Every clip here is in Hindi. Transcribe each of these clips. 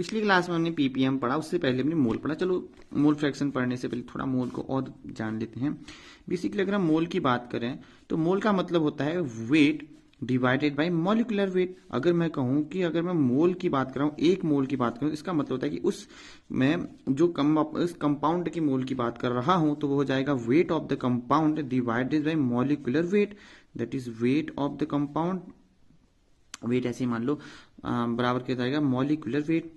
पिछली क्लास में हमने पीपीएम पढ़ा, उससे पहले हमने मोल पढ़ा। चलो मोल फ्रैक्शन पढ़ने से पहले थोड़ा मोल को और जान लेते हैं। बेसिकली अगर हम मोल की बात करें तो मोल का मतलब होता है weight divided by molecular wait. अगर मैं कहूं कि अगर मैं मोल की बात कर रहा हूं, एक मोल की बात करूं, इसका मतलब होता है कि उस मैं जो इस कंपाउंड की मोल की बात कर रहा हूं तो वो हो जाएगा weight of the compound divided by molecular weight, that is weight of the compound. Weight ऐसे ही मान लो बराबर क्या जाएगा मॉलिक्यूलर वेट,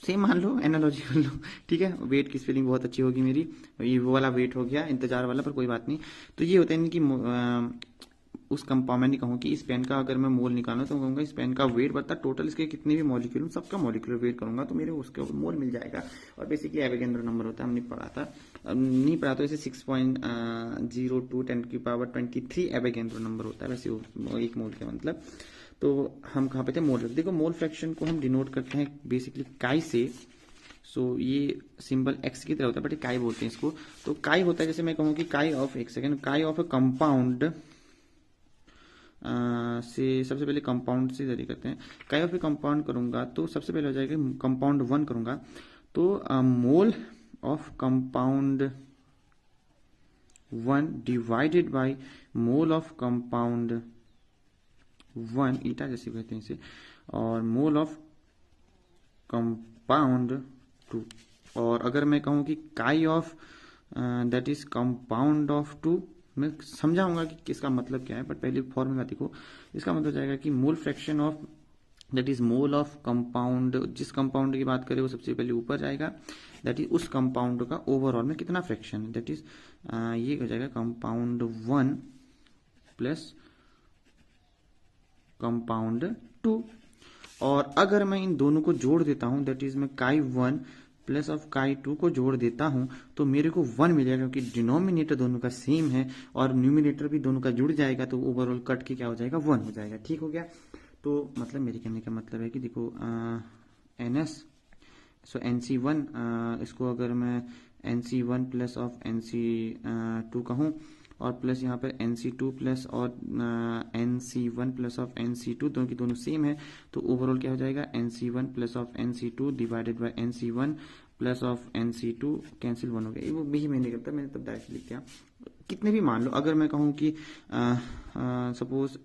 सेम मान लो, एनालॉजी कर लो, ठीक है। वेट की स्पेलिंग बहुत अच्छी होगी मेरी, ये वो वाला वेट हो गया इंतजार वाला, पर कोई बात नहीं। तो ये होता है कि उस कंपाउंड में नहीं कहूँ कि इस पेन का अगर मैं मोल निकालूं तो कहूँगा इस पेन का वेट बता टोटल इसके कितने भी मॉलिक्यूल सबका मॉलिक्यूलर वेट करूंगा तो मेरे उसके मोल मिल जाएगा। और बेसिकली एवोगैड्रो नंबर होता है, हमने पढ़ा था, नहीं पढ़ा तो इसे 6.02 10⁻23 एवोगैड्रो नंबर होता है वैसे एक मोल का मतलब। तो हम कहाँ पे थे, मोल। देखो मोल फ्रैक्शन को हम डिनोट करते हैं बेसिकली काई से। सो ये सिंबल एक्स की तरह होता है बट काई बोलते हैं इसको। तो काई होता है, जैसे मैं कहूँ कि काई ऑफ, एक सेकेंड, काई ऑफ ए कंपाउंड से सबसे पहले कंपाउंड से जरी करते हैं। काई ऑफ ए कंपाउंड करूंगा तो सबसे पहले हो जाएगा कंपाउंड 1 करूंगा तो mole of compound 1 divided by mole of compound 1 ईटा जैसे कहते हैं इसे, और मोल ऑफ कंपाउंड 2। और अगर मैं कहूं कि काई of that is compound of 2, मैं समझाऊंगा कि इसका मतलब क्या है, बट पहले फॉर्मूला देखो। इसका मतलब जाएगा कि mole fraction of that is mole of compound, जिस कंपाउंड की बात करें वो सबसे पहले ऊपर जाएगा, दैट इज उस कंपाउंड का ओवरऑल में कितना फ्रैक्शन है, दैट इज ये हो जाएगा कंपाउंड 1 प्लस कंपाउंड 2। और अगर मैं इन दोनों को जोड़ देता हूं, दैट इज मैं काई 1 प्लस ऑफ काई 2 को जोड़ देता हूं तो मेरे को 1 मिलेगा, क्योंकि डिनोमिनेटर दोनों का सेम है और न्यूमिनेटर भी दोनों का जुड़ जाएगा तो ओवरऑल कट के क्या हो जाएगा 1 हो जाएगा। ठीक हो गया। तो मतलब मेरे कहने का मतलब है कि देखो NS, सो NC1, इसको अगर मैं NC1 प्लस ऑफ NC2 कहूं और प्लस यहाँ पर NC2 प्लस और NC1 प्लस ऑफ NC2 दोनों की दोनों सेम है तो ओवरऑल क्या हो जाएगा NC1 plus of NC2 divided by NC1 plus of NC2, cancel 1 हो गया। वो भी मैंने करता, मैंने तब डायरेक्ट लिख दिया। कितने भी मान लो, अगर मैं कहूँ कि सपोज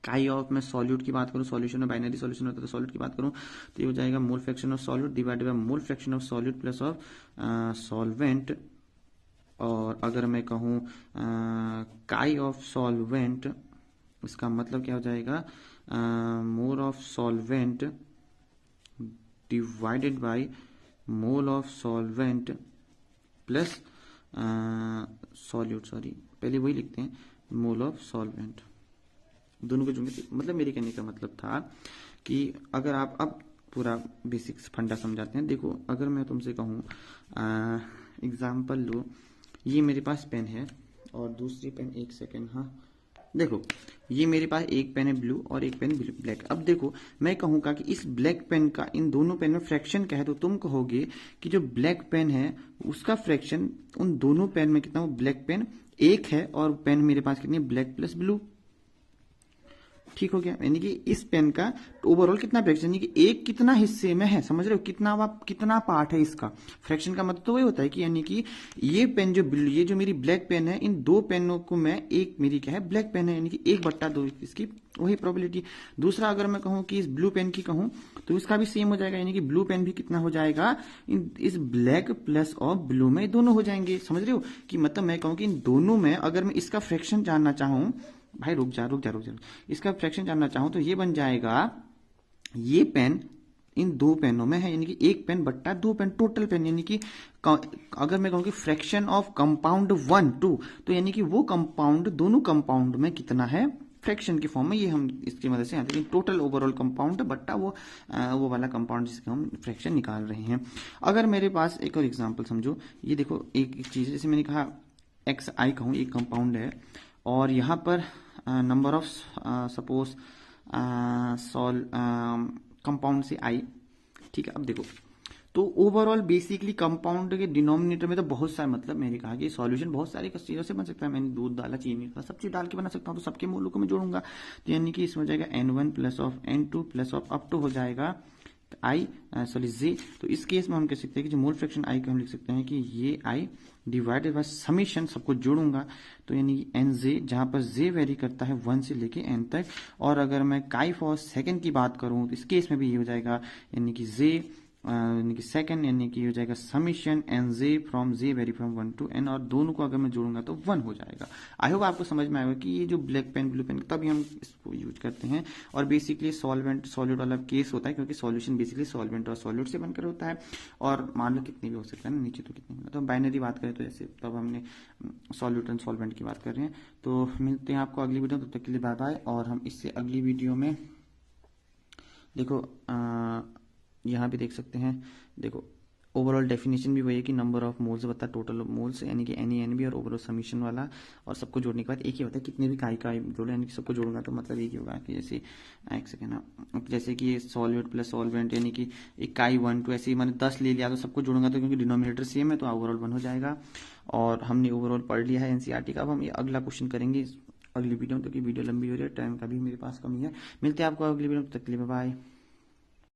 काई ऑफ मैं सॉल्यूट की बात करूं, सॉल्यूशन में बाइनरी सॉल्यूशन होता है तो सॉल्यूट की बात करूं तो ये हो जाएगा mole fraction of solute divided by mole fraction of solute plus of solvent. और अगर मैं कहूं काई ऑफ सॉल्वेंट, इसका मतलब क्या हो जाएगा mole of solvent divided by mole of solvent plus solute, sorry पहले वही लिखते हैं, मोल ऑफ सॉल्वेंट, दोनों को जोड़ेंगे। मतलब मेरे कहने का मतलब था कि अगर आप अब पूरा बेसिक्स फंडा समझाते हैं। देखो अगर मैं तुमसे कहूँ एग्जाम्पल लो, ये मेरे पास पेन है और दूसरी पेन, एक सेकेंड, हाँ देखो ये मेरे पास एक पेन है ब्लू और एक पेन ब्लैक। अब देखो मैं कहूँगा कि इस ब्लैक पेन का इन दोनों पेन में फ्रैक्शन क्या है तो तुम कहोगे कि जो ब्लैक पेन है उसका फ्रैक्शन उन दोनों पेन में कितना हो, ब्लैक पेन एक है और पेन मेरे पास कितनी है, ब्लैक प्लस ब्लू। ठीक हो गया। यानी कि इस पेन का ओवरऑल कितना फ्रैक्शन, यानी कि एक कितना हिस्से में है, समझ रहे हो, कितना पार्ट है इसका। फ्रैक्शन का मतलब तो वही होता है कि यानी कि ये पेन ये जो मेरी ब्लैक पेन है, इन दो पेनों को मैं, एक मेरी क्या है ब्लैक पेन है, यानी कि 1/2 इसकी वही प्रोबेबिलिटी। दूसरा अगर मैं कहूं कि इस ब्लू पेन की कहूं तो इसका भी सेम हो जाएगा, यानी कि ब्लू पेन भी कितना हो जाएगा, इस ब्लैक प्लस और ब्लू में दोनों हो जाएंगे। समझ रहे हो कि मतलब मैं कहूं कि इन दोनों में अगर मैं इसका फ्रैक्शन जानना चाहूं, भाई रुक जा, इसका फ्रैक्शन जानना चाहूं तो ये बन जाएगा, ये पेन इन दो पेनों में है, यानी कि एक पेन बट्टा दो पेन टोटल पेन, यानी कि अगर मैं कहूं कि फ्रैक्शन ऑफ कंपाउंड 1 2 तो यानी कि वो कंपाउंड दोनों कंपाउंड में कितना है फ्रैक्शन की फॉर्म में, ये हम इसकी मदद से यहाँ लेकिन टोटल ओवरऑल कंपाउंड बट्टा वो वाला कंपाउंड जिसका हम फ्रैक्शन निकाल रहे हैं। अगर मेरे पास एक और एग्जाम्पल समझो, ये देखो एक चीज, जैसे मैंने कहा XI कहूँ एक कंपाउंड है और यहाँ पर नंबर ऑफ सपोज कंपाउंड से I, ठीक है। अब देखो तो ओवरऑल बेसिकली कंपाउंड के डिनोमिनेटर में तो बहुत सारे, मतलब मैंने कहा कि सॉल्यूशन बहुत सारी चीजों से बन सकता है। मैंने दूध डाला, चीनी डाला, सब चीज डाल के बना सकता हूँ, तो सबके मोलों को मैं जोड़ूंगा, तो यानी कि इसमें हो जाएगा N1 plus of N2 plus of up to हो जाएगा आई सॉरी जे। तो इस केस में हम कह सकते हैं कि जो मोल फ्रैक्शन आई को हम लिख सकते हैं कि ये आई डिवाइडेड बाय समीशन, सबको जोड़ूंगा तो यानी कि एन जे, जहां पर जे वेरी करता है 1 से लेके n तक। और अगर मैं काई फॉर सेकेंड की बात करूं तो इस केस में भी ये हो जाएगा यानी कि जे यानी कि सेकंड, यानी कि हो जाएगा summation N J from J vary from 1 to n, और दोनों को अगर मैं जोड़ूंगा तो 1 हो जाएगा। आई होप आपको समझ में आएगा कि ये जो ब्लैक पेन ब्लू पेन तभी हम इसको यूज करते हैं। और बेसिकली सॉल्वेंट सॉल्यूट वाला केस होता है, क्योंकि सॉल्यूशन बेसिकली सॉल्वेंट और सॉल्यूट से बनकर होता है, और मान लो कितने भी हो सकता है ना, नीचे तो कितने भी, तो बाइनरी बात करें तो जैसे तब हमने सॉल्यूट एंड सॉल्वेंट की बात कर रहे हैं। तो मिलते हैं आपको अगली वीडियो, तब तक के लिए बाय बाय। और हम इससे अगली वीडियो में देखो यहाँ भी देख सकते हैं, देखो ओवरऑल डेफिनेशन भी वही है कि नंबर ऑफ मोल्स बता टोटल मोल्स, यानी कि NaNb, और ओवरऑल समीशन वाला, और सबको जोड़ने के बाद एक ही होता है कितने भी काई जोड़े, यानी कि सबको जोड़ूंगा तो मतलब एक ही होगा कि जैसे एक सेकेंड ना, जैसे कि ये सॉल्वेंट प्लस सॉल्वेंट, यानी कि एक काई 1 2 ऐसे ही मैंने 10 ले लिया तो सबको जोड़ूंगा तो क्योंकि डिनोमिनेटर सेम है तो ओवरऑल 1 हो जाएगा। और हमने ओवरऑल पढ़ लिया है NCERT का। अब हम ये अगला क्वेश्चन करेंगे अगली वीडियो में, क्योंकि वीडियो लंबी हो रही है, टाइम का भी मेरे पास कमी है। मिलते हैं आपको अगली वीडियो में, तक के लिए बाय।